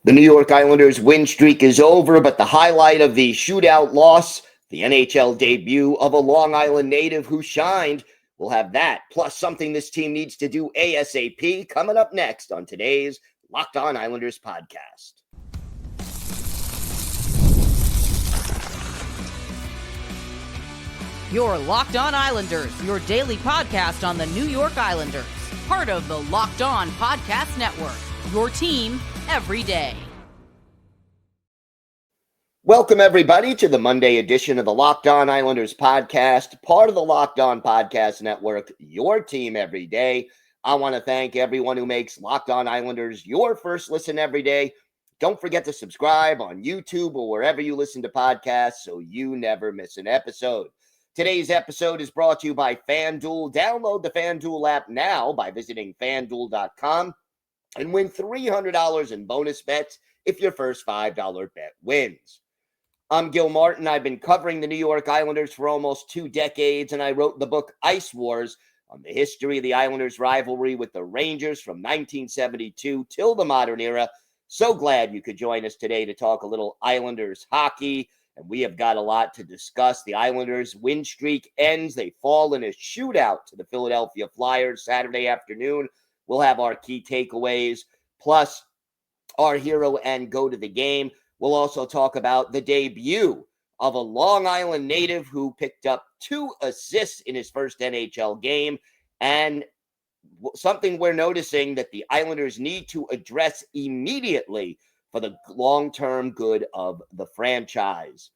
The New York Islanders win streak is over, but the highlight of the shootout loss, the NHL debut of a Long Island native who shined, we'll have that, plus something this team needs to do ASAP, coming up next on today's Locked On Islanders podcast. Your Locked On Islanders, your daily podcast on the New York Islanders, part of the Locked On Podcast Network, your team every day. Welcome, everybody, to the Monday edition of the Locked On Islanders podcast, part of the Locked On Podcast Network, your team every day. I want to thank everyone who makes Locked On Islanders your first listen every day. Don't forget to subscribe on YouTube or wherever you listen to podcasts so you never miss an episode. Today's episode is brought to you by FanDuel. Download the FanDuel app now by visiting FanDuel.com and win $300 in bonus bets if your first $5 bet wins. I'm Gil Martin. I've been covering the New York Islanders for almost 2 decades, and I wrote the book Ice Wars on the history of the Islanders' rivalry with the Rangers from 1972 till the modern era. So glad you could join us today to talk a little Islanders hockey. And we have got a lot to discuss. The Islanders' win streak ends. They fall in a shootout to the Philadelphia Flyers Saturday afternoon. We'll have our key takeaways, plus our hero and go to the game. We'll also talk about the debut of a Long Island native who picked up 2 assists in his first NHL game, and something we're noticing that the Islanders need to address immediately for the long-term good of the franchise.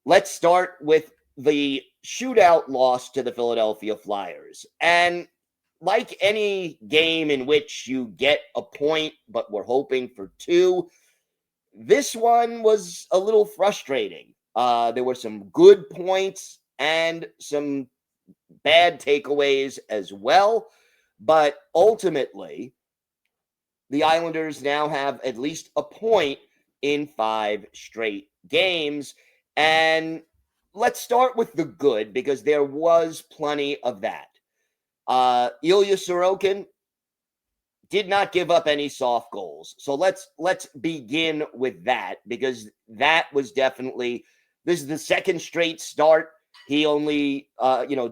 Let's start with the shootout loss to the Philadelphia Flyers. And like any game in which you get a point, but we're hoping for 2, this one was a little frustrating. There were some good points and some bad takeaways as well. But ultimately, the Islanders now have at least a point in 5 straight games. And let's start with the good, because there was plenty of that. Ilya Sorokin did not give up any soft goals. So let's begin with that, because that was definitely, this is the second straight start. He only,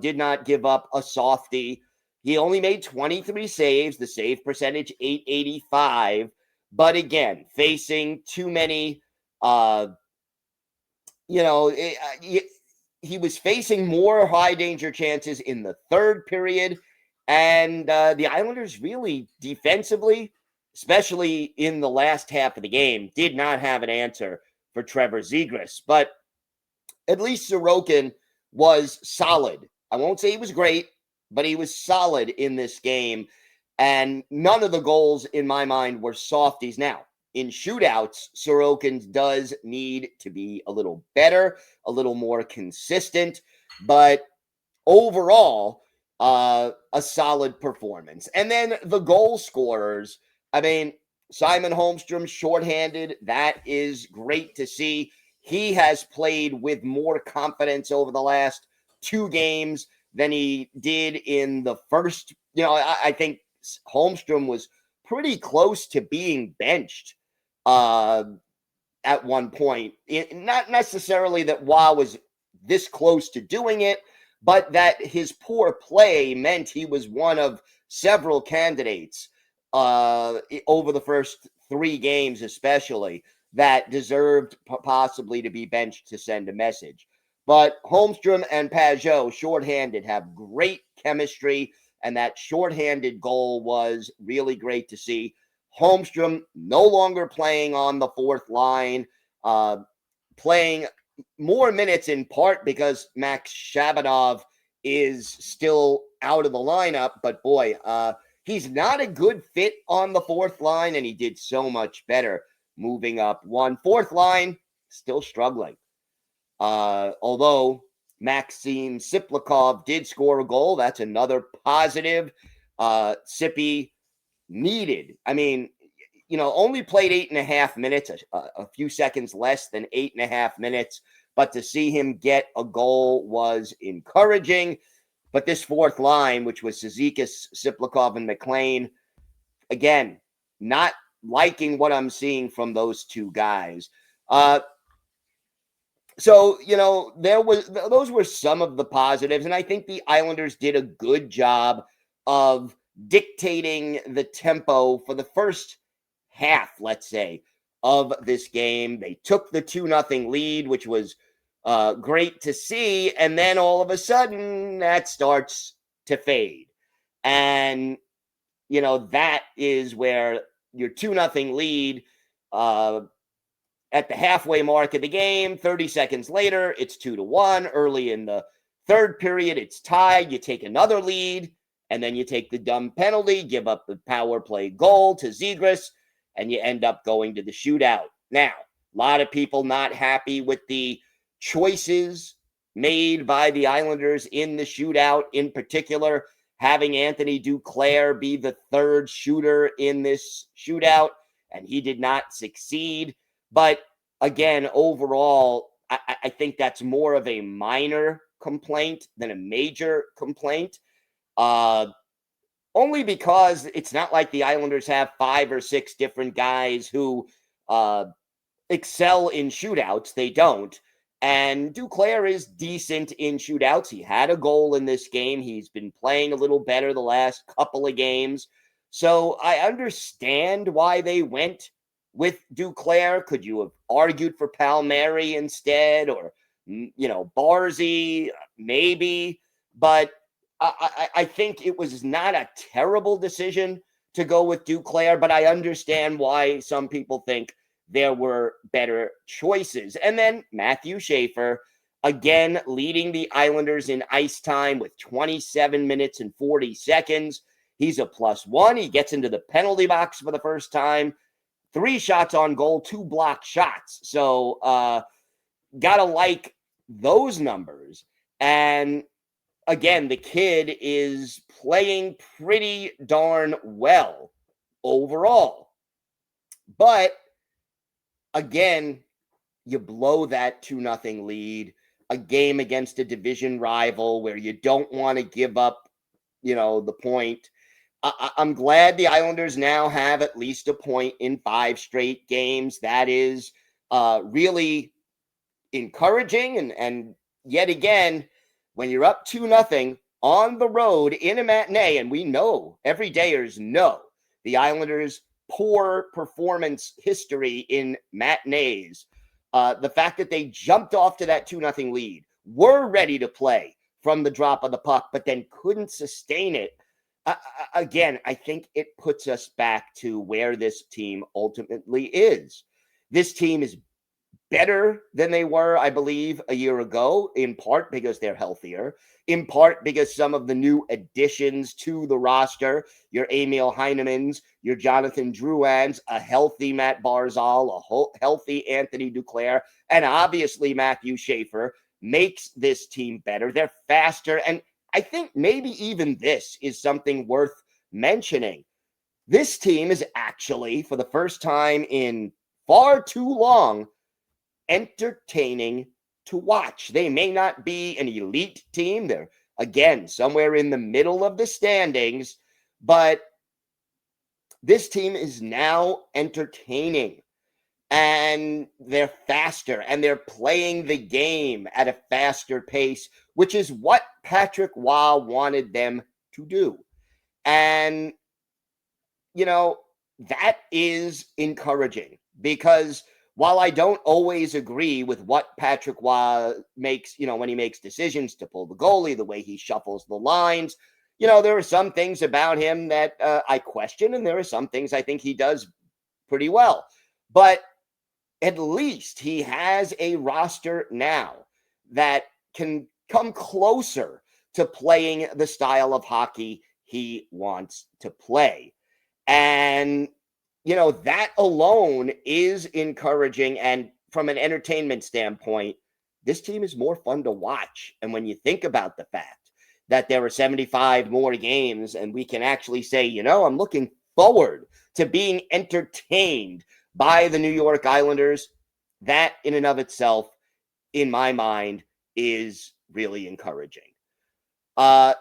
did not give up a softie. He only made 23 saves, the save percentage .885. But again, facing too many, he was facing more high danger chances in the third period. And the Islanders really defensively, especially in the last half of the game, did not have an answer for Trevor Zegras. But at least Sorokin was solid. I won't say he was great, but he was solid in this game. And none of the goals, in my mind, were softies. Now, in shootouts, Sorokin does need to be a little better, a little more consistent. But overall, a solid performance. And then the goal scorers, I mean, Simon Holmstrom, shorthanded, that is great to see. He has played with more confidence over the last 2 games than he did in the first. I think Holmstrom was pretty close to being benched at one point. Not necessarily that Wah was this close to doing it, but that his poor play meant he was one of several candidates over the first 3 games especially that deserved possibly to be benched to send a message. But Holmstrom and Pajot, shorthanded, have great chemistry, and that shorthanded goal was really great to see. Holmstrom no longer playing on the 4th line, playing more minutes in part because Max Shabanov is still out of the lineup. But boy, he's not a good fit on the 4th line, and he did so much better moving up one. 4th line, still struggling. Although Maxim Siplikov did score a goal, that's another positive. Sippy needed, only played 8.5 minutes, a few seconds less than 8.5 minutes. But to see him get a goal was encouraging. But this 4th line, which was Cizikas, Siplikov, and McLean, again, not liking what I'm seeing from those two guys. So, those were some of the positives, and I think the Islanders did a good job of dictating the tempo for the first half, let's say, of this game. They took the 2-0 lead, which was great to see, and then all of a sudden that starts to fade. And, that is where your 2-0 lead at the halfway mark of the game, 30 seconds later, it's 2-1. Early in the third period, it's tied. You take another lead, and then you take the dumb penalty, give up the power play goal to Zegras, and you end up going to the shootout. Now, a lot of people not happy with the choices made by the Islanders in the shootout, in particular, having Anthony Duclair be the third shooter in this shootout, and he did not succeed. But again, overall, I think that's more of a minor complaint than a major complaint. Only because it's not like the Islanders have 5 or 6 different guys who excel in shootouts. They don't. And Duclair is decent in shootouts. He had a goal in this game. He's been playing a little better the last couple of games. So I understand why they went with Duclair. Could you have argued for Palmieri instead, or Barzy? Maybe, but I think it was not a terrible decision to go with Duclair. But I understand why some people think there were better choices. And then Matthew Schaefer, again, leading the Islanders in ice time with 27 minutes and 40 seconds. He's a +1. He gets into the penalty box for the first time. 3 shots on goal, 2 blocked shots. So gotta like those numbers. And again, the kid is playing pretty darn well overall. But again, you blow that 2-0 lead, a game against a division rival where you don't want to give up, the point. I'm glad the Islanders now have at least a point in 5 straight games. That is really encouraging. And yet again, when you're up 2-0 on the road in a matinee, and we know, everydayers know, the Islanders' poor performance history in matinees, the fact that they jumped off to that 2-0 lead, were ready to play from the drop of the puck, but then couldn't sustain it. Again, I think it puts us back to where this team ultimately is. This team is better than they were, I believe, a year ago, in part because they're healthier, in part because some of the new additions to the roster, your Emil Heinemans, your Jonathan Drouins, a healthy Matt Barzal, a healthy Anthony Duclair, and obviously Matthew Schaefer, makes this team better. They're faster, and I think maybe even this is something worth mentioning. This team is actually, for the first time in far too long, entertaining to watch. They may not be an elite team. They're, again, somewhere in the middle of the standings, but this team is now entertaining. And they're faster, and they're playing the game at a faster pace, which is what Patrick Waugh wanted them to do. And, that is encouraging, because while I don't always agree with what Patrick Waugh makes, when he makes decisions to pull the goalie, the way he shuffles the lines, there are some things about him that I question, and there are some things I think he does pretty well. But at least he has a roster now that can come closer to playing the style of hockey he wants to play. And, that alone is encouraging. And from an entertainment standpoint, this team is more fun to watch. And when you think about the fact that there are 75 more games, and we can actually say, I'm looking forward to being entertained by the New York Islanders, that in and of itself, in my mind, is really encouraging.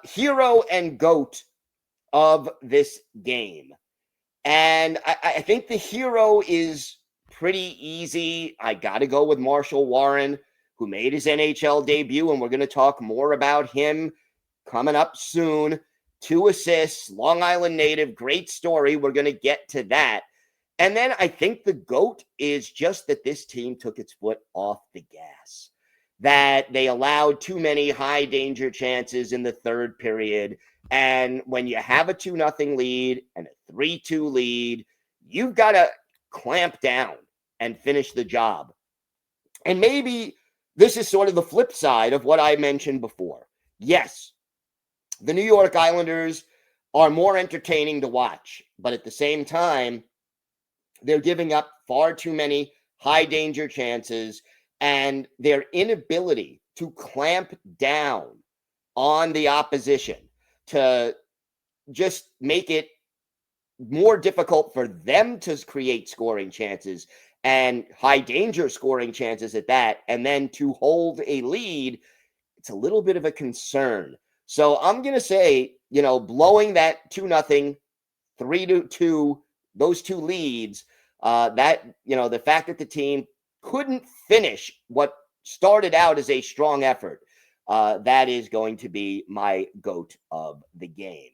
Hero and GOAT of this game. And I think the hero is pretty easy. I got to go with Marshall Warren, who made his NHL debut, and we're going to talk more about him coming up soon. 2 assists, Long Island native, great story. We're going to get to that. And then I think the GOAT is just that this team took its foot off the gas, that they allowed too many high danger chances in the third period. And when you have a 2-0 lead and a 3-2 lead, you've got to clamp down and finish the job. And maybe this is sort of the flip side of what I mentioned before. Yes, the New York Islanders are more entertaining to watch, but at the same time, they're giving up far too many high danger chances, and their inability to clamp down on the opposition to just make it more difficult for them to create scoring chances and high danger scoring chances at that, and then to hold a lead, it's a little bit of a concern. So I'm going to say, blowing that 2-0, 3-2, those 2 leads, the fact that the team couldn't finish what started out as a strong effort, that is going to be my GOAT of the game.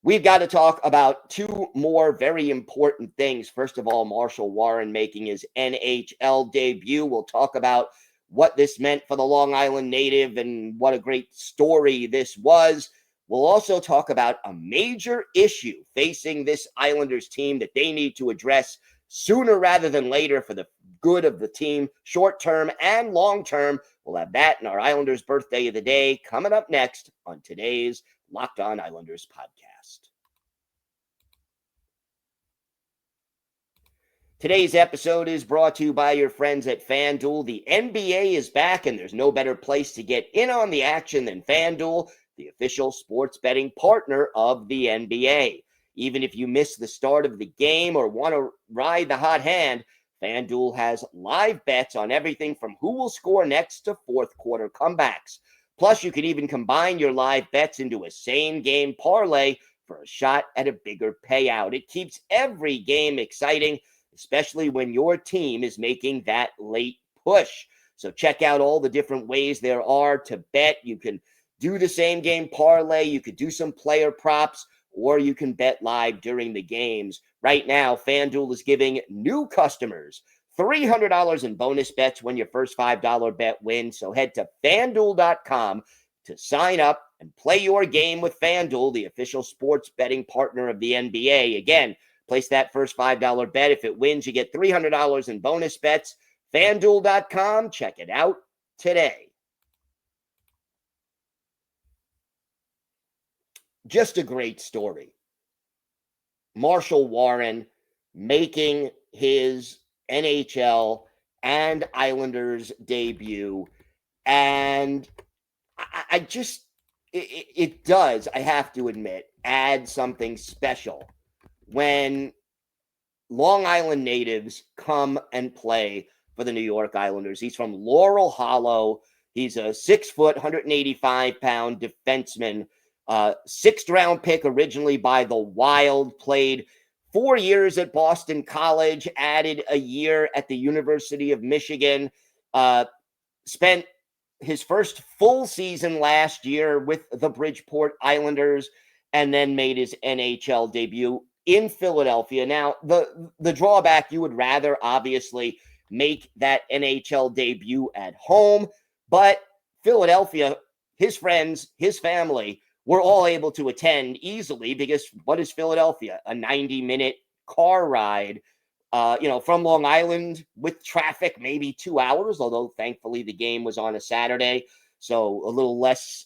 We've got to talk about 2 more very important things. First of all, Marshall Warren making his NHL debut. We'll talk about what this meant for the Long Island native and what a great story this was. We'll also talk about a major issue facing this Islanders team that they need to address sooner rather than later for the good of the team, short term and long term. We'll have that in our Islanders birthday of the day coming up next on today's Locked On Islanders podcast. Today's episode is brought to you by your friends at FanDuel. The NBA is back, and there's no better place to get in on the action than FanDuel, the official sports betting partner of the NBA. Even if you miss the start of the game or want to ride the hot hand, FanDuel has live bets on everything from who will score next to fourth quarter comebacks. Plus, you can even combine your live bets into a same-game parlay for a shot at a bigger payout. It keeps every game exciting, especially when your team is making that late push. So check out all the different ways there are to bet. You can do the same game parlay. You could do some player props, or you can bet live during the games. Right now, FanDuel is giving new customers $300 in bonus bets when your first $5 bet wins. So head to FanDuel.com to sign up and play your game with FanDuel, the official sports betting partner of the NBA. Again, place that first $5 bet. If it wins, you get $300 in bonus bets. FanDuel.com. Check it out today. Just a great story. Marshall Warren making his NHL and Islanders debut. And it does, I have to admit, add something special when Long Island natives come and play for the New York Islanders. He's from Laurel Hollow. He's a 6 foot, 185-pound defenseman, 6th round pick originally by the Wild, played 4 years at Boston College, added a year at the University of Michigan, spent his first full season last year with the Bridgeport Islanders, and then made his NHL debut in Philadelphia. Now, the drawback, you would rather obviously make that NHL debut at home, but Philadelphia, his friends, his family were all able to attend easily because what is Philadelphia? A 90-minute car ride, from Long Island with traffic, maybe 2 hours, although thankfully the game was on a Saturday, so a little less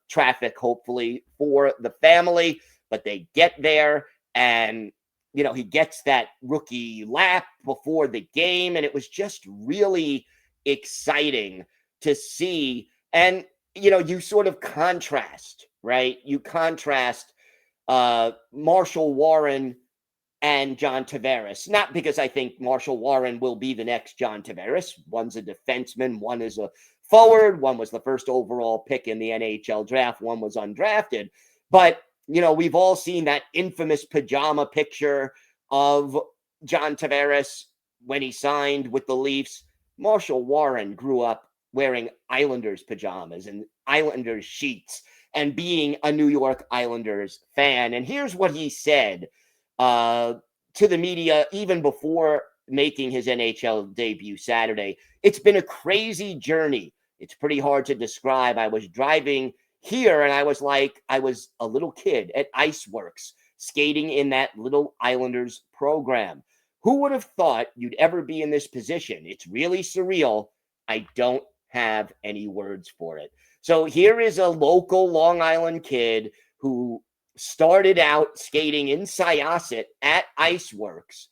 traffic, hopefully, for the family. But they get there, and, he gets that rookie lap before the game, and it was just really exciting to see. And, you sort of contrast, right? You contrast Marshall Warren and John Tavares. Not because I think Marshall Warren will be the next John Tavares. One's a defenseman, one is a forward, one was the first overall pick in the NHL draft, one was undrafted. But, we've all seen that infamous pajama picture of John Tavares when he signed with the Leafs, Marshall Warren grew up wearing Islanders pajamas and Islanders sheets and being a New York Islanders fan. And here's what he said to the media even before making his NHL debut Saturday. It's been a crazy journey. It's pretty hard to describe. I was driving here and I was like, I was a little kid at Iceworks skating in that little Islanders program. Who would have thought you'd ever be in this position? It's really surreal. I don't have any words for it. So here is a local Long Island kid who started out skating in Syosset at Iceworks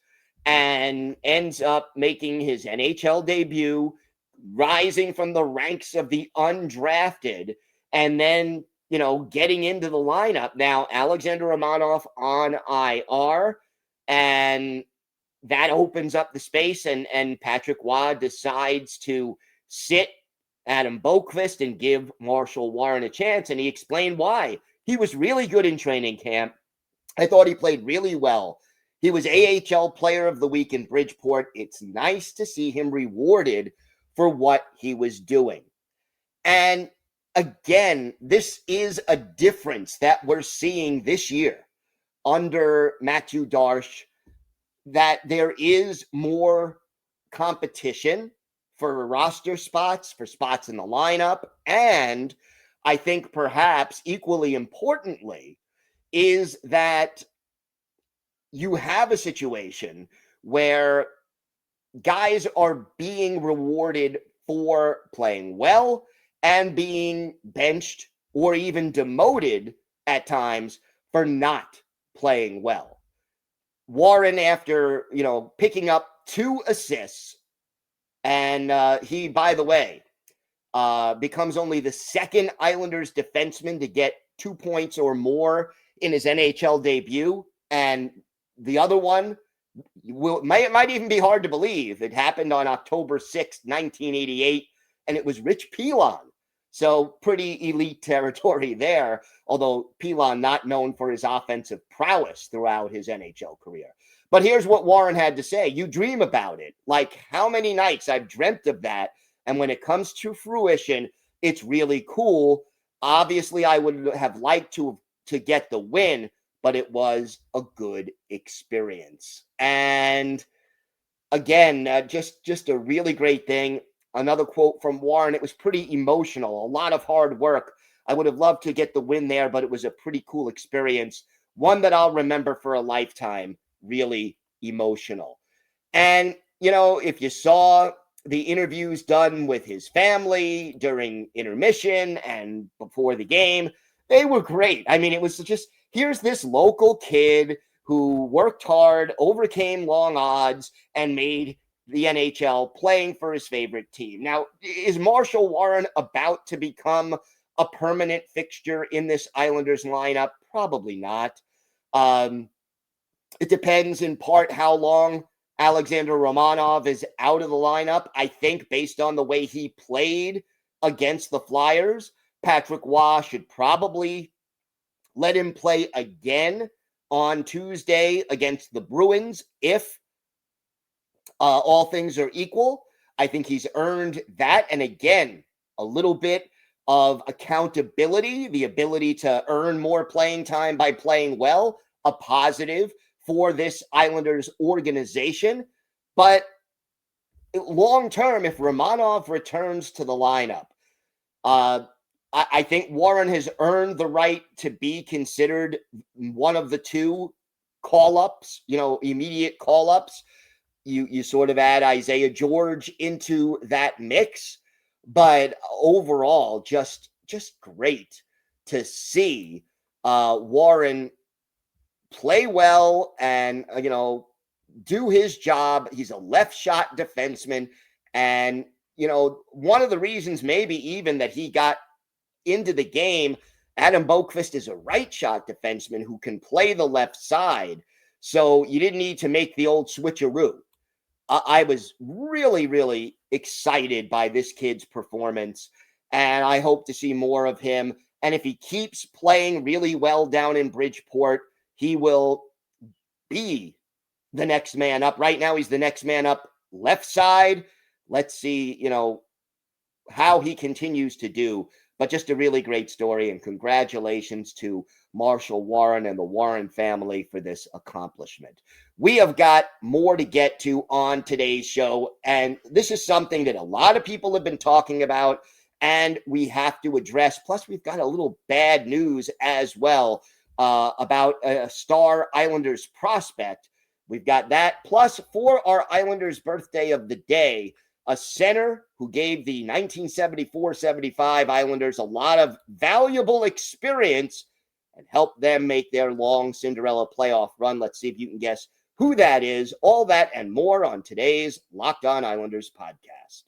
and ends up making his NHL debut, rising from the ranks of the undrafted, and then, getting into the lineup. Now, Alexander Romanov on IR, and that opens up the space, and Patrick Waugh decides to sit Adam Boqvist and give Marshall Warren a chance, and he explained why. He was really good in training camp. I thought he played really well. He was AHL Player of the Week in Bridgeport. It's nice to see him rewarded for what he was doing. And again, this is a difference that we're seeing this year under Matthew Darche, that there is more competition for roster spots, for spots in the lineup, and I think perhaps equally importantly is that you have a situation where guys are being rewarded for playing well and being benched or even demoted at times for not playing well. Warren, after, picking up 2 assists, and he, by the way, becomes only the second Islanders defenseman to get 2 points or more in his NHL debut. And the other one might even be hard to believe. It happened on October 6th, 1988, and it was Rich Pilon. So pretty elite territory there, although Pilon not known for his offensive prowess throughout his NHL career. But here's what Warren had to say. You dream about it. Like how many nights I've dreamt of that. And when it comes to fruition, it's really cool. Obviously, I would have liked to get the win, but it was a good experience. And again, just a really great thing. Another quote from Warren. It was pretty emotional, a lot of hard work. I would have loved to get the win there, but it was a pretty cool experience. One that I'll remember for a lifetime. Really emotional. And, if you saw the interviews done with his family during intermission and before the game, they were great. I mean, it was just, here's this local kid who worked hard, overcame long odds, and made the NHL playing for his favorite team. Now, is Marshall Warren about to become a permanent fixture in this Islanders lineup? Probably not. It depends in part how long Alexander Romanov is out of the lineup. I think based on the way he played against the Flyers, Patrick Waugh should probably let him play again on Tuesday against the Bruins if all things are equal. I think he's earned that. And again, a little bit of accountability, the ability to earn more playing time by playing well, a positive for this Islanders organization. But long term, if Romanov returns to the lineup, I think Warren has earned the right to be considered one of the 2 call-ups, immediate call-ups. You sort of add Isaiah George into that mix. But overall, just great to see Warren play well and, do his job. He's a left shot defenseman. And, one of the reasons maybe even that he got into the game, Adam Boqvist is a right shot defenseman who can play the left side. So you didn't need to make the old switcheroo. I was really, really excited by this kid's performance, and I hope to see more of him. And if he keeps playing really well down in Bridgeport, he will be the next man up. Right now, he's the next man up left side. Let's see, how he continues to do. But just a really great story, and congratulations to Marshall Warren and the Warren family for this accomplishment. We have got more to get to on today's show, and this is something that a lot of people have been talking about, and we have to address. Plus, we've got a little bad news as well about a star Islanders prospect. We've got that. Plus, for our Islanders birthday of the day, a center who gave the 1974-75 Islanders a lot of valuable experience and helped them make their long Cinderella playoff run. Let's see if you can guess who that is. All that and more on today's Locked On Islanders podcast.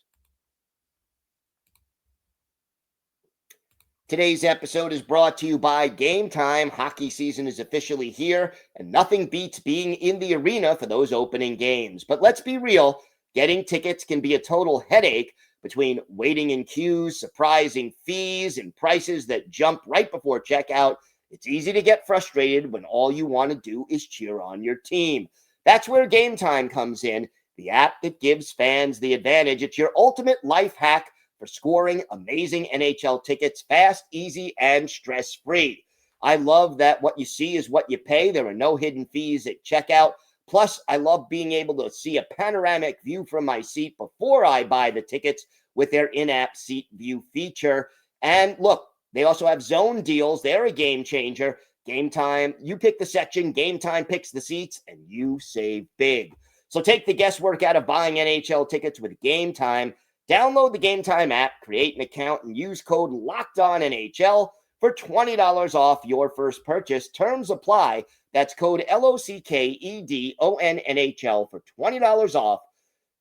Today's episode is brought to you by Game Time. Hockey season is officially here, and nothing beats being in the arena for those opening games. But let's be real, getting tickets can be a total headache between waiting in queues, surprising fees, and prices that jump right before checkout. It's easy to get frustrated when all you want to do is cheer on your team. That's where Game Time comes in, the app that gives fans the advantage. It's your ultimate life hack for scoring amazing NHL tickets fast, easy, and stress-free. I love that what you see is what you pay. There are no hidden fees at checkout. Plus, I love being able to see a panoramic view from my seat before I buy the tickets with their in-app seat view feature. And look, they also have zone deals. They're a game changer. Game Time, you pick the section, Game Time picks the seats, and you save big. So take the guesswork out of buying NHL tickets with Game Time. Download the Game Time app, create an account, and use code LOCKEDONNHL for $20 off your first purchase. Terms apply. That's code LOCKEDONNHL for $20 off.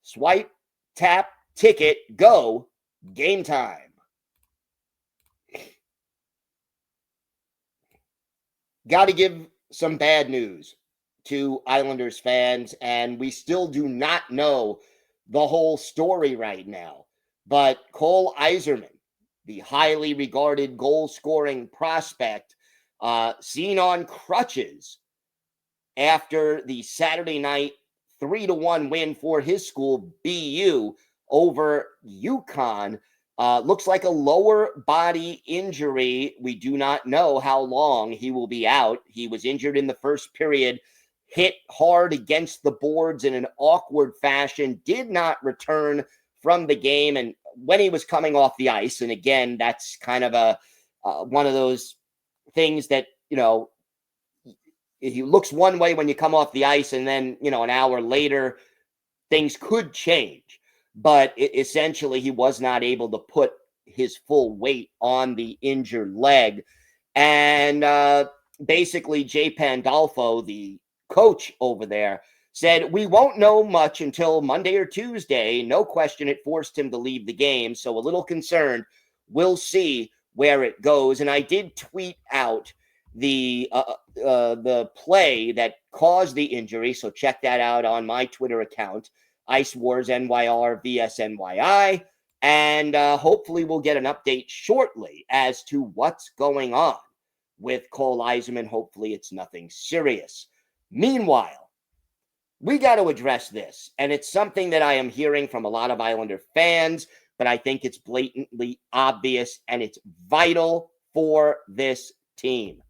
Swipe, tap, ticket, go, Game Time. Got to give some bad news to Islanders fans, and we still do not know the whole story right now. But Cole Eiserman, the highly regarded goal-scoring prospect, seen on crutches after the Saturday night 3-1 win for his school, BU, over UConn. Looks like a lower body injury. We do not know how long he will be out. He was injured in the first period, hit hard against the boards in an awkward fashion, did not return from the game. And when he was coming off the ice, and again, that's kind of one of those things that, he looks one way when you come off the ice, and then, an hour later, things could change. But essentially, he was not able to put his full weight on the injured leg. And basically, Jay Pandolfo, the coach over there, said, "We won't know much until Monday or Tuesday. No question it forced him to leave the game. So a little concerned. We'll see where it goes." And I did tweet out the play that caused the injury. So check that out on my Twitter account, Ice Wars NYR VSNYI. And hopefully we'll get an update shortly as to what's going on with Cole Eiserman. Hopefully it's nothing serious. Meanwhile, we got to address this, and it's something that I am hearing from a lot of Islander fans, but I think it's blatantly obvious, and it's vital for this team.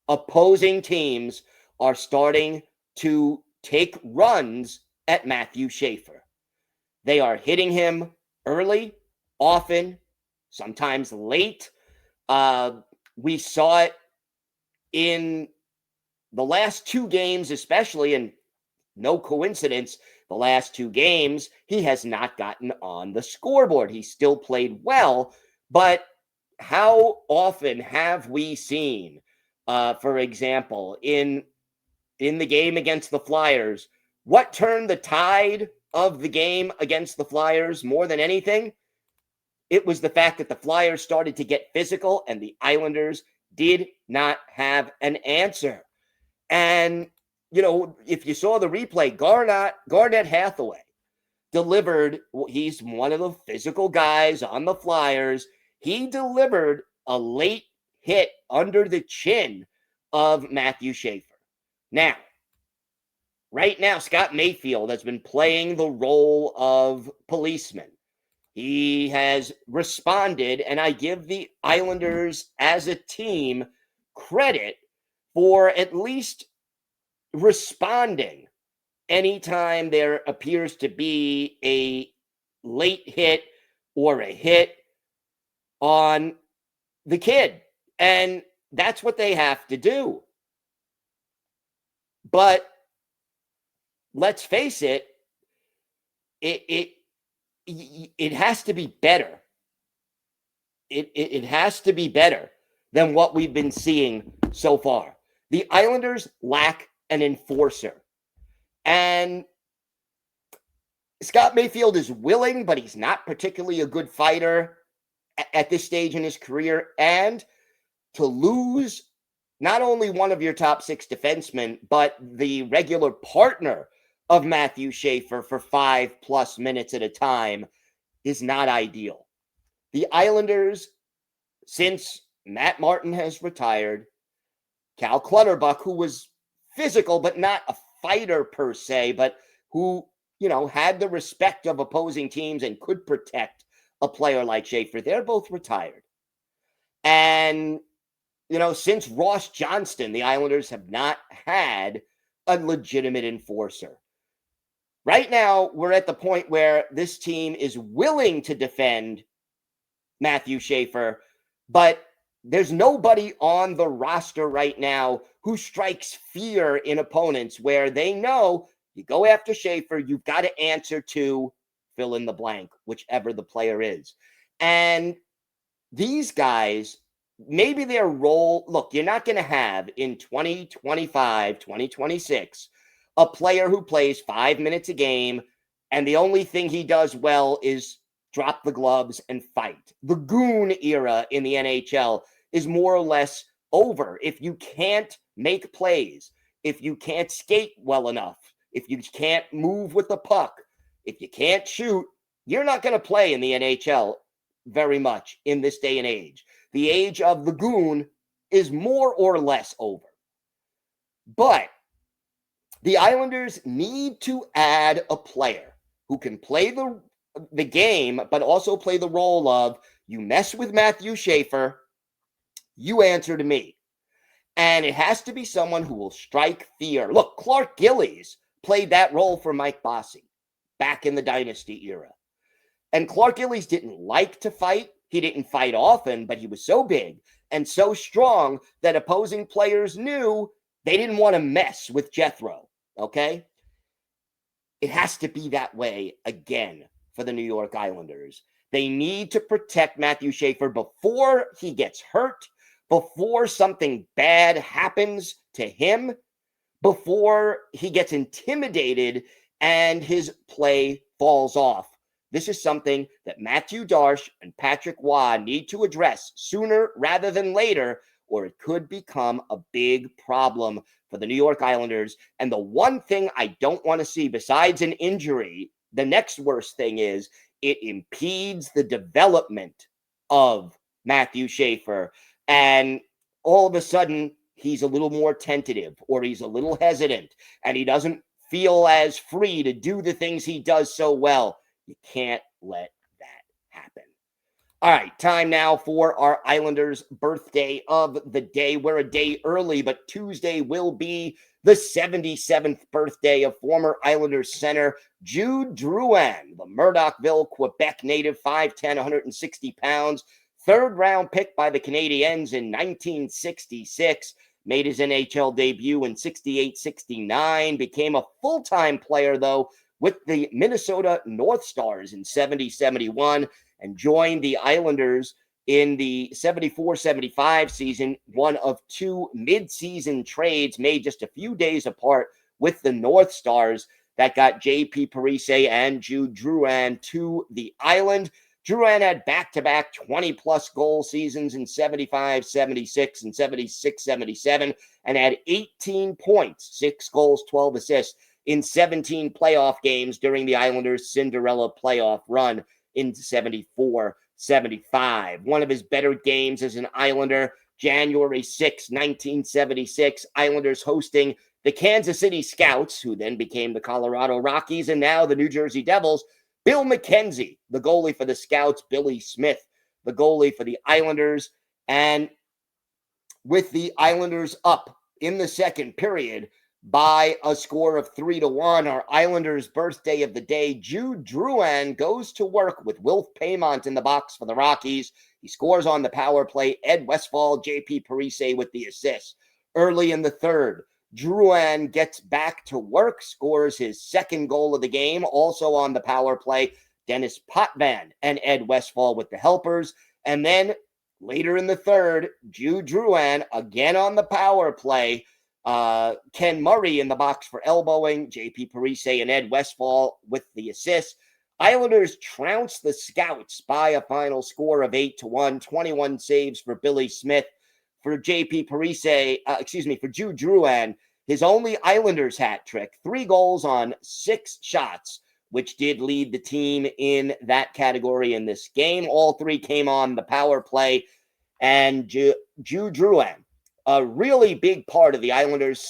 Opposing teams are starting to take runs at Matthew Schaefer. They are hitting him early, often, sometimes late. We saw it in the last two games, especially, and no coincidence, the last two games, he has not gotten on the scoreboard. He still played well, but how often have we seen, for example, in the game against the Flyers, what turned the tide of the game against the Flyers more than anything? It was the fact that the Flyers started to get physical and the Islanders did not have an answer. And, if you saw the replay, Garnett Hathaway delivered, he's one of the physical guys on the Flyers. He delivered a late hit under the chin of Matthew Schaefer. Now, Right now, Scott Mayfield has been playing the role of policeman. He has responded, and I give the Islanders as a team credit for at least responding anytime there appears to be a late hit or a hit on the kid. And that's what they have to do. But let's face it, it has to be better. It has to be better than what we've been seeing so far. The Islanders lack an enforcer. And Scott Mayfield is willing, but he's not particularly a good fighter at this stage in his career. And to lose not only one of your top 6 defensemen, but the regular partner of Matthew Schaefer for 5+ minutes at a time is not ideal. The Islanders, since Matt Martin has retired, Cal Clutterbuck, who was physical but not a fighter per se, but who, had the respect of opposing teams and could protect a player like Schaefer, they're both retired. And, since Ross Johnston, the Islanders have not had a legitimate enforcer. Right now, we're at the point where this team is willing to defend Matthew Schaefer, but there's nobody on the roster right now who strikes fear in opponents where they know you go after Schaefer, you've got to answer to fill in the blank, whichever the player is. And these guys, maybe their role, look, you're not going to have in 2025, 2026, a player who plays 5 minutes a game, and the only thing he does well is drop the gloves and fight. The goon era in the NHL is more or less over. If you can't make plays, if you can't skate well enough, if you can't move with the puck, if you can't shoot, you're not going to play in the NHL very much in this day and age. The age of the goon is more or less over. But the Islanders need to add a player who can play the game, but also play the role of, you mess with Matthew Schaefer, you answer to me. And it has to be someone who will strike fear. Look, Clark Gillies played that role for Mike Bossy back in the Dynasty era. And Clark Gillies didn't like to fight. He didn't fight often, but he was so big and so strong that opposing players knew they didn't want to mess with Jethro, okay? It has to be that way again for the New York Islanders. They need to protect Matthew Schaefer before he gets hurt, before something bad happens to him, before he gets intimidated and his play falls off. This is something that Matthew Darche and Patrick Waugh need to address sooner rather than later, or it could become a big problem for the New York Islanders. And the one thing I don't want to see besides an injury, the next worst thing is it impedes the development of Matthew Schaefer. And all of a sudden, he's a little more tentative or he's a little hesitant and he doesn't feel as free to do the things he does so well. You can't let that happen. All right, time now for our Islanders' birthday of the day. We're a day early, but Tuesday will be the 77th birthday of former Islanders center Jude Drouin, the Murdochville, Quebec native, 5'10", 160 pounds, third-round pick by the Canadiens in 1966, made his NHL debut in 68-69, became a full-time player, though, with the Minnesota North Stars in 70-71, and joined the Islanders in the 74-75 season, one of two mid-season trades made just a few days apart with the North Stars that got J.P. Parise and Jude Drouin to the island. Drouin had back-to-back 20-plus goal seasons in 75-76 and 76-77 and had 18 points, 6 goals, 12 assists in 17 playoff games during the Islanders' Cinderella playoff run in 74-75. One of his better games as an Islander, January 6, 1976, Islanders hosting the Kansas City Scouts, who then became the Colorado Rockies and now the New Jersey Devils, Bill McKenzie, the goalie for the Scouts, Billy Smith, the goalie for the Islanders. And with the Islanders up in the second period by a score of 3-1, our Islanders' birthday of the day, Jude Drouin goes to work with Wilf Paymont in the box for the Rockies. He scores on the power play. Ed Westfall, JP Parise with the assist. Early in the third, Drouin gets back to work, scores his second goal of the game, also on the power play. Dennis Potvin and Ed Westfall with the helpers. And then later in the third, Jude Drouin again on the power play. Ken Murray in the box for elbowing. JP Parise and Ed Westfall with the assist. Islanders trounce the Scouts by a final score of 8-1. 21 saves for Billy Smith. For JP Parise, for Jude Drouin, his only Islanders hat trick, 3 goals on 6 shots, which did lead the team in that category in this game. All 3 came on the power play. And Jude Drouin, a really big part of the Islanders'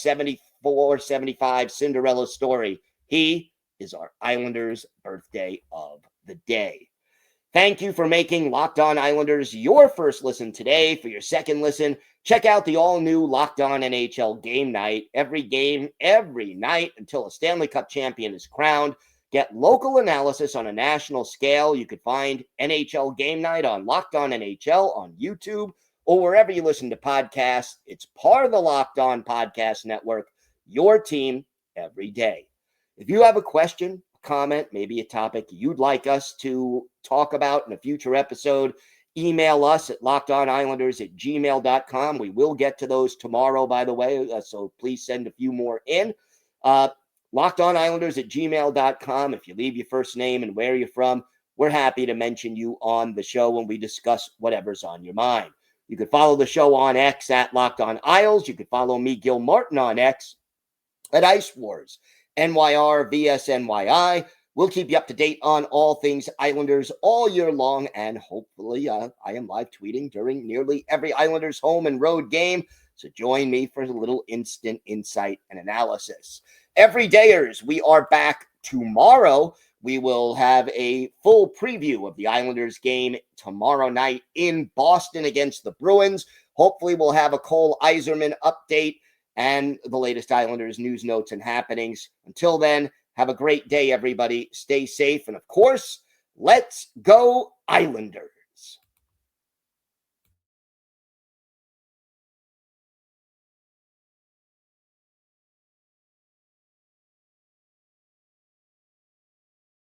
74-75 Cinderella story. He is our Islanders' birthday of the day. Thank you for making Locked On Islanders your first listen today. For your second listen, check out the all-new Locked On NHL Game Night. Every game, every night, until a Stanley Cup champion is crowned. Get local analysis on a national scale. You could find NHL Game Night on Locked On NHL on YouTube or wherever you listen to podcasts. It's part of the Locked On Podcast Network, your team every day. If you have a question, comment, maybe a topic you'd like us to talk about in a future episode, email us at lockedonislanders@gmail.com. We will get to those tomorrow, by the way, so please send a few more in. Lockedonislanders@gmail.com. If you leave your first name and where you're from, we're happy to mention you on the show when we discuss whatever's on your mind. You can follow the show on X at Locked On Isles. You can follow me, Gil Martin, on X at Ice Wars. NYR vs NYI. We'll keep you up to date on all things Islanders all year long, and hopefully I am live tweeting during nearly every Islanders home and road game, so join me for a little instant insight and analysis. Everydayers, we are back tomorrow. We will have a full preview of the Islanders game tomorrow night in Boston against the Bruins. Hopefully we'll have a Cole Eiserman update and the latest Islanders news, notes, and happenings. Until then, have a great day, everybody. Stay safe. And of course, let's go Islanders.